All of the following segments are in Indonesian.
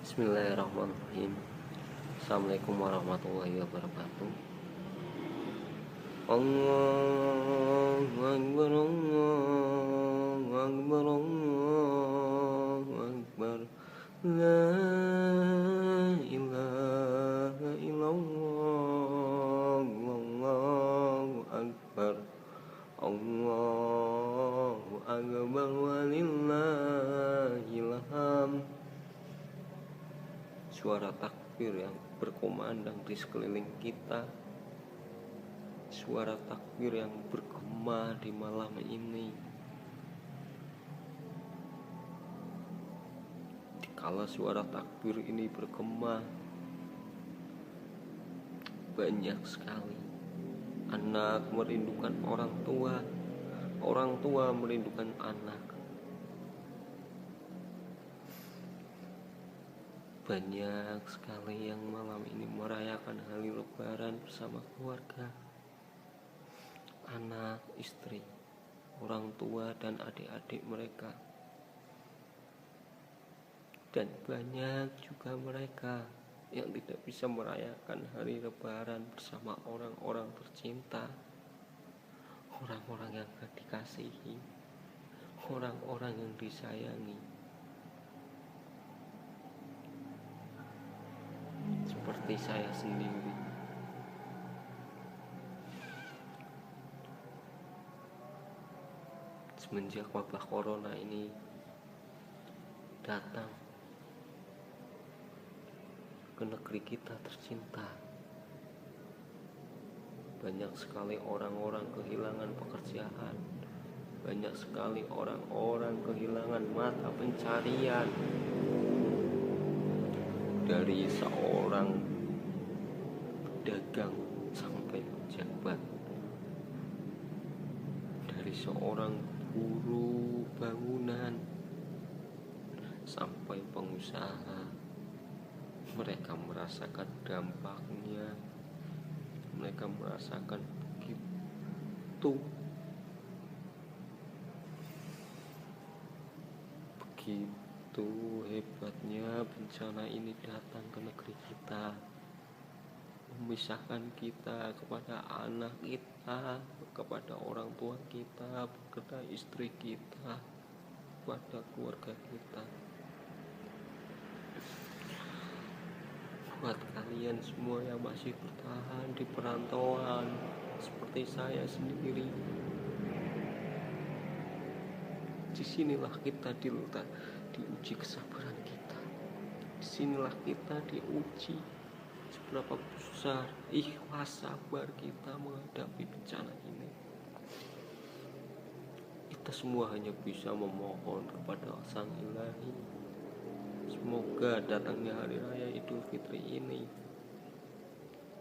Bismillahirrahmanirrahim. Assalamualaikum warahmatullahi wabarakatuh. Allahu Akbar, Allahu Akbar, Allahu Akbar. La ilaha illallah, Allahu Akbar. Allahu Akbar walillahil hamd. Suara takbir yang berkumandang di sekeliling kita, suara takbir yang bergema di malam ini. Kalau suara takbir ini bergema, banyak sekali anak merindukan orang tua merindukan anak. Banyak sekali yang malam ini merayakan hari Lebaran bersama keluarga, anak, istri, orang tua, dan adik-adik mereka. Dan banyak juga mereka yang tidak bisa merayakan hari Lebaran bersama orang-orang tercinta, orang-orang yang dikasihi, orang-orang yang disayangi. Seperti saya sendiri. Semenjak wabah corona ini datang ke negeri kita tercinta, banyak sekali orang-orang kehilangan pekerjaan, banyak sekali orang-orang kehilangan mata pencarian. Dari seorang pedagang sampai pejabat, dari seorang buruh bangunan sampai pengusaha, mereka merasakan dampaknya, mereka merasakan begitu hebatnya bencana ini datang ke negeri kita, memisahkan kita kepada anak kita, kepada orang tua kita, kepada istri kita, kepada keluarga kita. Buat kalian semua yang masih bertahan di perantauan seperti saya sendiri, disinilah kita diuji kesabaran kita. Disinilah kita diuji seberapa besar ikhlas sabar kita menghadapi bencana ini. Kita semua hanya bisa memohon kepada Sang Ilahi, semoga datangnya hari raya Idul Fitri ini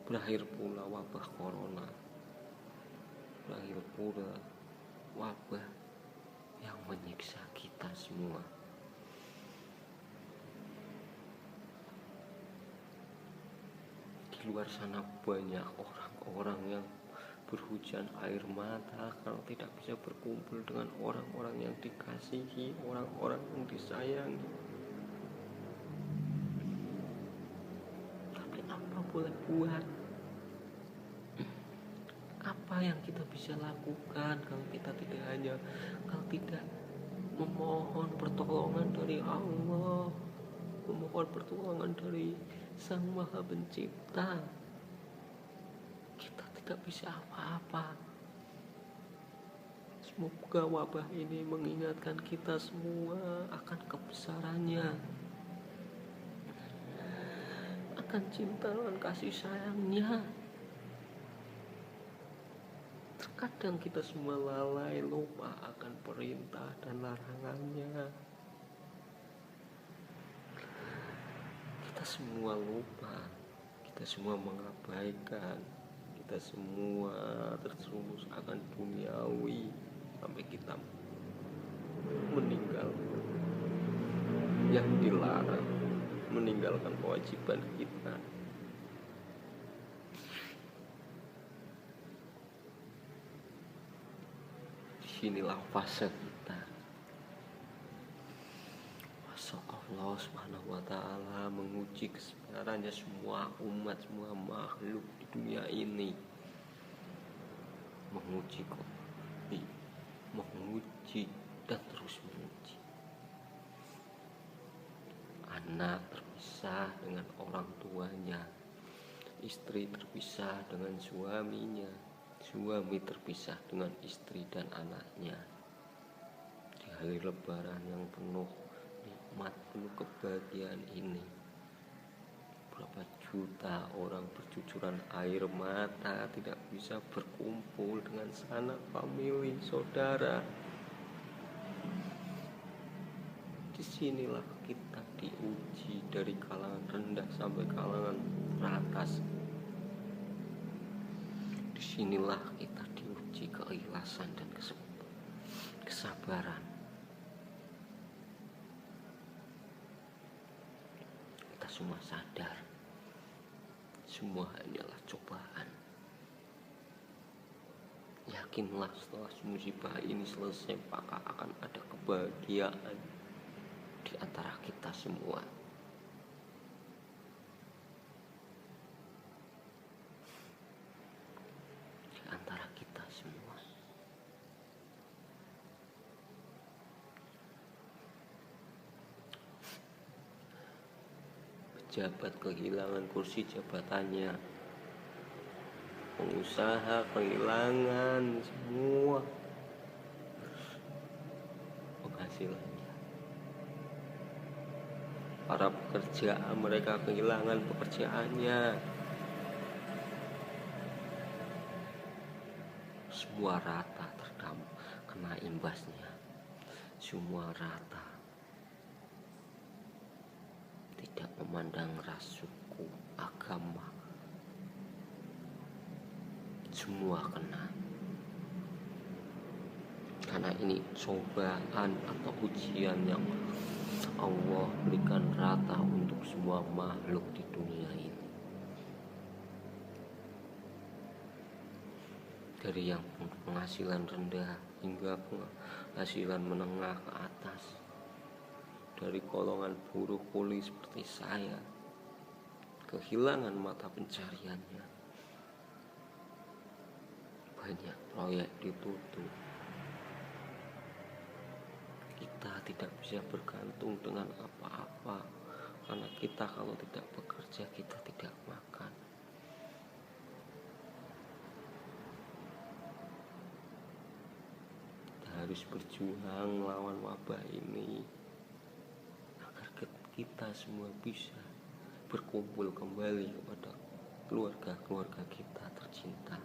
berakhir pula wabah corona, berakhir pula wabah yang menyiksa kita semua. Di luar sana banyak orang-orang yang berhujan air mata kalau tidak bisa berkumpul dengan orang-orang yang dikasihi, orang-orang yang disayangi. Tapi apa boleh buat? Apa yang kita bisa lakukan kalau tidak memohon pertolongan dari Allah, memohon pertolongan dari Sang Maha Pencipta? Kita tidak bisa apa-apa. Semoga wabah ini mengingatkan kita semua akan kebesarannya, akan cinta dan kasih sayangnya. Terkadang kita semua lalai, lupa akan perintah dan larangannya. Kita semua lupa, kita semua mengabaikan, kita semua terjerumus akan duniawi sampai kita meninggal yang dilarang, meninggalkan kewajiban kita. Disinilah fase kita, fase Allah Subhanahu wa Ta'ala menguji kesabarannya semua umat, semua makhluk di dunia ini. Menguji kok, menguji dan terus menguji. Anak terpisah dengan orang tuanya, istri terpisah dengan suaminya, suami terpisah dengan istri dan anaknya. Di hari lebaran yang penuh nikmat, penuh kebahagiaan ini, berapa juta orang bercucuran air mata tidak bisa berkumpul dengan sanak famili, saudara. Disinilah kita diuji dari kalangan rendah sampai kalangan teratas. Disinilah kita diuji keikhlasan dan kesabaran. Kita semua sadar, semua hanyalah cobaan. Yakinlah setelah musibah ini selesai, maka akan ada kebahagiaan di antara kita semua. Di antara kita semua. Pejabat kehilangan kursi jabatannya, pengusaha kehilangan semua penghasilannya, para pekerja mereka kehilangan pekerjaannya. Semua rata kena imbasnya, semua rata, tidak memandang ras, suku, agama, semua kena. Karena ini cobaan atau ujian yang Allah berikan rata untuk semua makhluk di dunia ini. Dari yang penghasilan rendah hingga penghasilan menengah ke atas, dari golongan buruh kuli seperti saya, kehilangan mata pencariannya, banyak proyek ditutup. Kita tidak bisa bergantung dengan apa-apa, karena kita kalau tidak bekerja kita tidak makan. Kita harus berjuang melawan wabah ini agar kita semua bisa berkumpul kembali kepada keluarga-keluarga kita tercinta.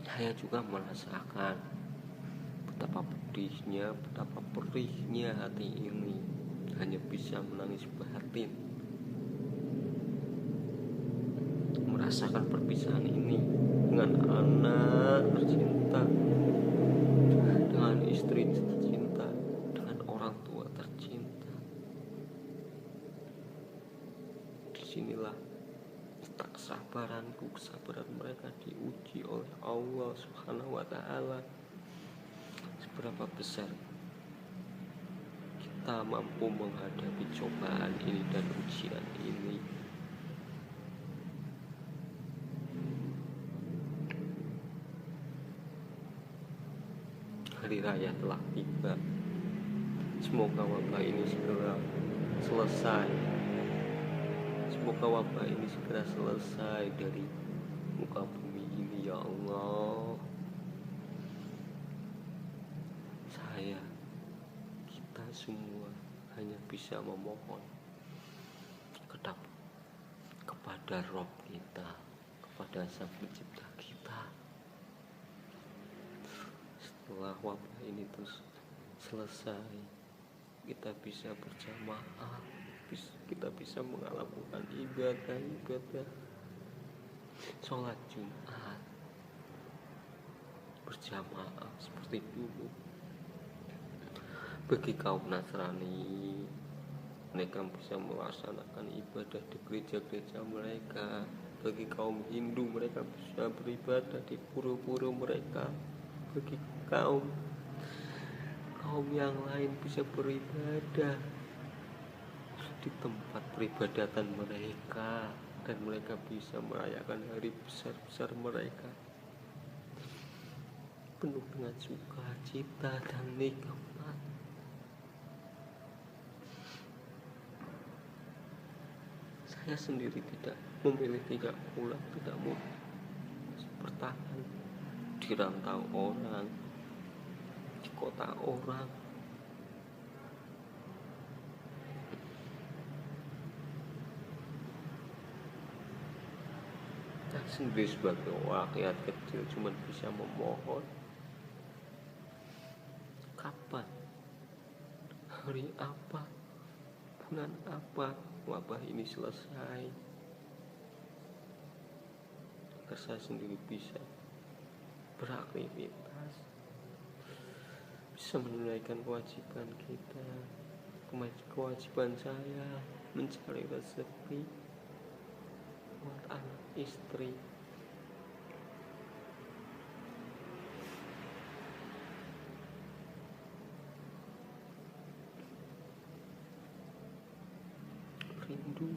Saya juga merasakan betapa pedihnya, betapa perihnya hati ini, hanya bisa menangis batin. Merasakan perpisahan ini dengan anak tercinta, dengan istri tercinta, dengan orang tua tercinta. Disinilah kesabaran mereka diuji oleh Allah Subhanahu wa Ta'ala. Seberapa besar kita mampu menghadapi cobaan ini dan ujian ini. Hari raya telah tiba. Semoga wabah ini segera selesai. Semoga wabah ini segera selesai dari muka bumi ini, ya Allah. Kita semua hanya bisa memohon kepada Rob kita, kepada Sang Pencipta kita. Setelah wabah ini terus selesai, kita bisa berjamaah, kita bisa melakukan ibadah sholat Jumat berjamaah seperti dulu. Bagi kaum Nasrani, mereka bisa melaksanakan ibadah di gereja-gereja mereka. Bagi kaum Hindu, mereka bisa beribadah di pura-pura mereka. Bagi kaum yang lain bisa beribadah di tempat peribadatan mereka, dan mereka bisa merayakan hari besar-besar mereka penuh dengan sukacita dan nikmat. Saya sendiri tidak memilih tidak pulang, tidak mau bertahan di rantau orang, di kota orang. Saya sendiri sebagai rakyat kecil cuma bisa memohon, kapan, hari apa, bulan apa wabah ini selesai, agar saya sendiri bisa beraktivitas, bisa menunaikan kewajiban kita, kewajiban saya mencari rezeki buat anak istri. Rindu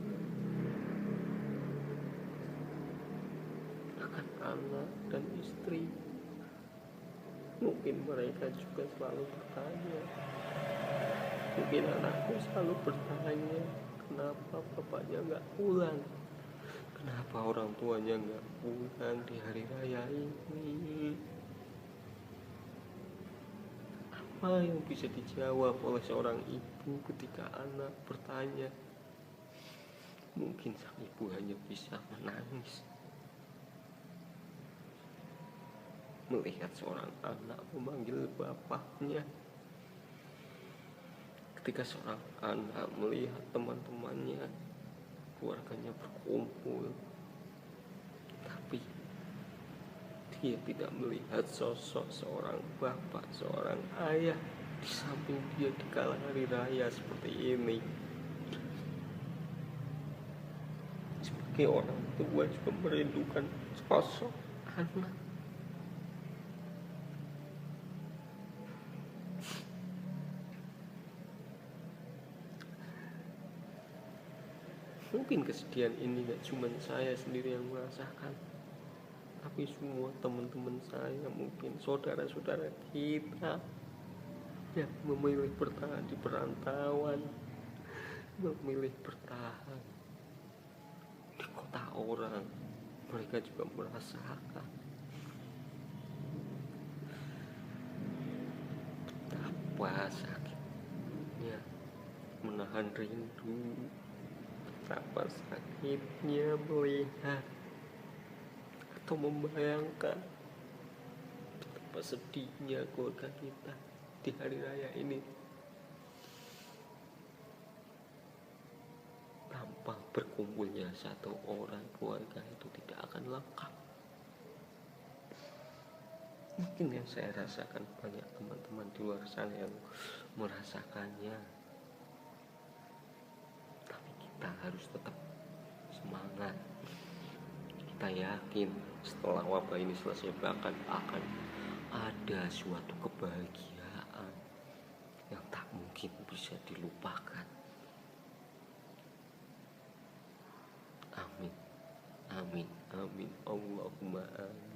akan anak dan istri. Mungkin mereka juga selalu bertanya, mungkin anakku selalu bertanya, kenapa bapaknya nggak pulang, kenapa orang tuanya nggak pulang di hari raya ini. Apa yang bisa dijawab oleh seorang ibu ketika anak bertanya? Mungkin sang ibu hanya bisa menangis melihat seorang anak memanggil bapaknya, ketika seorang anak melihat teman-temannya, keluarganya berkumpul, tapi dia tidak melihat sosok seorang bapak, seorang ayah di samping dia di kala hari raya seperti ini. Sebagai orang tua juga merindukan sosok anak. Mungkin kesedihan ini gak cuma saya sendiri yang merasakan, tapi semua teman-teman saya, mungkin saudara-saudara kita yang memilih bertahan di perantauan, memilih bertahan di kota orang, mereka juga merasakan betapa sakitnya menahan rindu, betapa sakitnya melihat atau membayangkan betapa sedihnya keluarga kita di hari raya ini. Tanpa berkumpulnya satu orang keluarga itu tidak akan lengkap. Mungkin yang saya rasakan banyak teman-teman di luar sana yang merasakannya, tapi kita harus tetap semangat. Kita yakin setelah wabah ini selesai bahkan akan ada suatu kebahagiaan yang tak mungkin bisa dilupakan. Amin, amin, amin, Allahumma amin.